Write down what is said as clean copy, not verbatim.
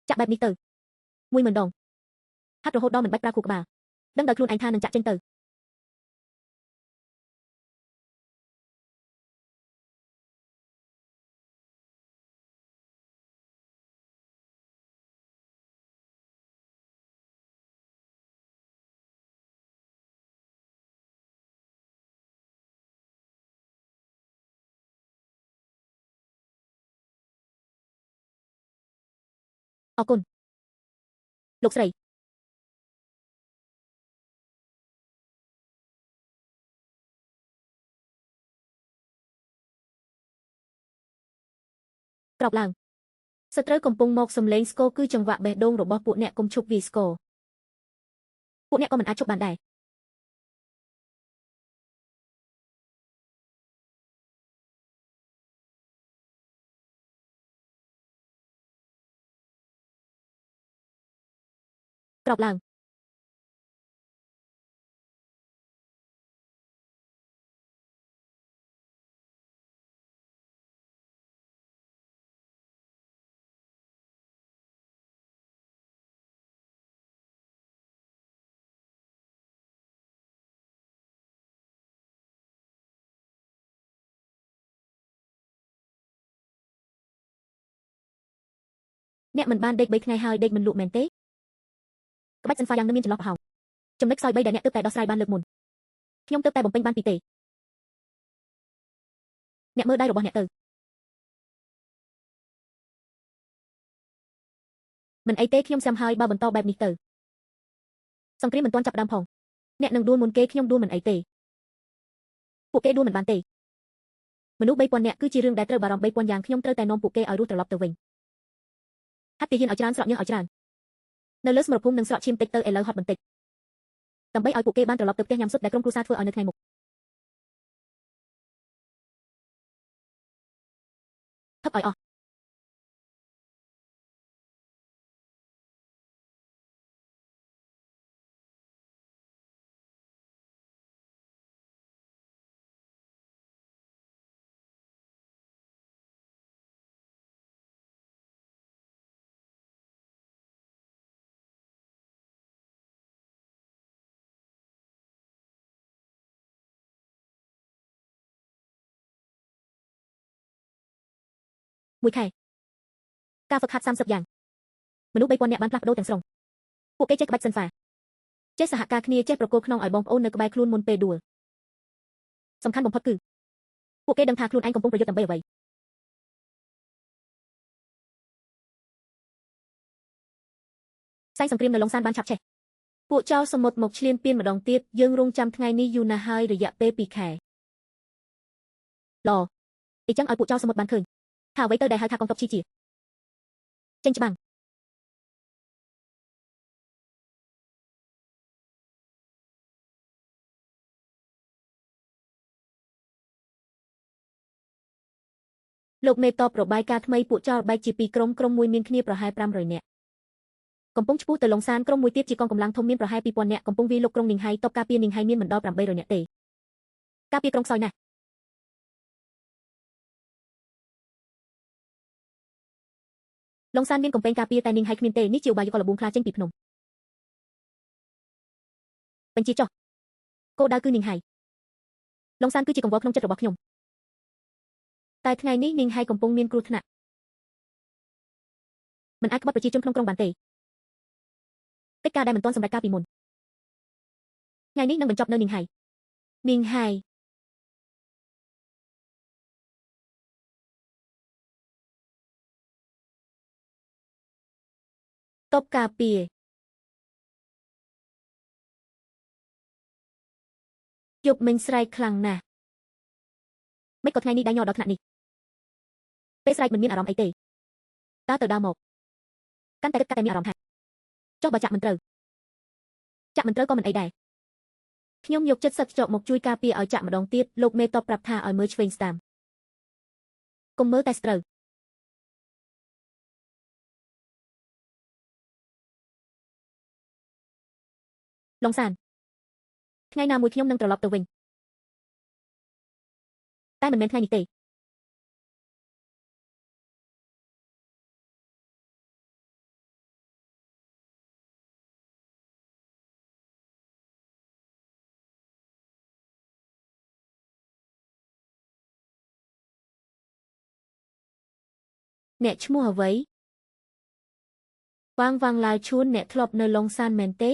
ចាក់បែបនេះទៅ10000ដងហាត់រហូតដល់មិនបាច់ប្រើខួរក្បាលដឹងដល់ខ្លួនឯងថានឹងចាក់ចេញទៅអរគុណលោកស្រីក្រោកឡើងសត្រូវកំពុងមកសំឡេងស្គរគឺចង្វាក់បេះដូងរបស់ពួកអ្នកកុំឈប់វាយស្គរពួកអ្នកក៏មិនអាចឈប់បានដែរក្រោកឡើងអ្នកមិនបានដេក3ថ្ងៃហើយដេកមិនលក់មែនទេក្បាច់សិនហ្វាយ៉ាងនៅមានចន្លោះប្រហោងចំណុចខ្សោយ3ដែលអ្នកទើបតែដោះស្រាយបានលើកមុនខ្ញុំទើបតែបំពេញបានពីទេអ្នកមើលដៃរបស់អ្នកទៅមិនអីទេខ្ញុំសាំហើយបើបន្តបែបនេះទៅសង្គ្រាមមិនទាន់ចាប់ផ្ដើមផងអ្នកនឹងដួលមុនគេខ្ញុំដួលមិនអីទេពួកគេដួលមិនបានទេមនុស្ស3000នាក់គឺជារឿងដែលត្រូវបារម្ភ3000យ៉ាងខ្ញុំត្រូវតែនាំពួកគេឲ្យរស់ត្រឡប់ទៅវិញហាត់ទាហានឲ្យច្រើនស្រក់ញើសឲ្យច្រើននៅលើស្មរភូមិនឹងស្រក់ឈាមតិចទៅឥឡូវហត់បន្តិចដើម្បីឲ្យពួកគេបានត្រឡប់ទៅផ្ទះញ៉ាំស៊ុបដែលក្រុមគ្រួសារធ្វើឲ្យនៅថ្ងៃមុខថឹបឲ្យអស់មួយខែការហ្វឹកហាត់30យ៉ាងមនុស្ស3000នាក់បានផ្លាស់ប្ដូរទាំងស្រុងពួកគេចេះក្បាច់សិនហ្វាចេះសហការគ្នាចេះប្រគល់ខ្នងឲ្យបងប្អូននៅក្បែរខ្លួនមុនពេលដួលសំខាន់បំផុតគឺពួកគេដឹងថាខ្លួនឯងកំពុងប្រយុទ្ធដើម្បីអ្វីផ្សែងសង្គ្រាមនៅឡុងសានបានឆាប់ឆេះពួកចៅសមុទ្រមកឈ្លានពានម្ដងទៀតយើងរងចាំថ្ងៃនេះយូរណាស់ហើយរយៈពេល2ខែឡអីចឹងឲ្យពួកចៅសមុទ្របានឃើញថាអ្វីទៅដែលហៅថាកងទ័ពជាចេញច្បាំងលោកមេតបរបាយការណ៍ថ្មីពួកចៅបែកជា2ក្រុមក្រុមមួយមានគ្នាប្រហែល500នាក់កំពុងឆ្ពោះទៅឡុងសានក្រុមមួយទៀតជាកងកម្លាំងធំមានប្រហែល2000នាក់កំពុងវាយលុកក្រុងនីងហៃតបការពារនីងហៃមានមិនដល់800នាក់ទេការពារក្រុងខ្សោយណាស់ឡុងសានមានកំពែងការពារតែនីងហៃគ្មានទេនេះជាឧបាយយកលបួងខ្លាចេញពីភ្នំបញ្ជាចុះគោលដៅគឺនីងហៃឡុងសានគឺជាកង្វល់ក្នុងចិត្តរបស់ខ្ញុំតែថ្ងៃនេះនីងហៃកំពុងមានគ្រោះថ្នាក់មិនអាចក្បត់ប្រជាជនក្នុងក្រុងបានទេកិច្ចការដែលមិនទាន់សម្រេចការពីមុនថ្ងៃនេះនឹងបញ្ចប់នៅនីងហៃនីងហៃតបការពារយប់មិញស្រែកខ្លាំងណាស់មិនក៏ថ្ងៃនេះដៃញ័រដល់ថ្នាក់នេះពេលស្រែកមិនមានអារម្មណ៍អីទេតើទៅដើរមកកាន់តែគិតកាន់តែមានអារម្មណ៍ថាចុះបើចាក់មិនត្រូវក៏មិនអីដែរខ្ញុំយកចិត្តសឹកចកមកជួយការពារឲ្យចាក់ម្ដងទៀតលោកមេតបប្រាប់ថាឲ្យមើលឆ្វេងស្ដាំកុំមើលតែស្ត្រូវឡុងសានថ្ងៃណាមួយខ្ញុំនឹងត្រឡប់ទៅវិញតែមិនមែនថ្ងៃនេះទេ អ្នកឈ្មោះអ្វី វាងឡាយឈួនអ្នកធ្លាប់នៅឡុងសានមែនទេ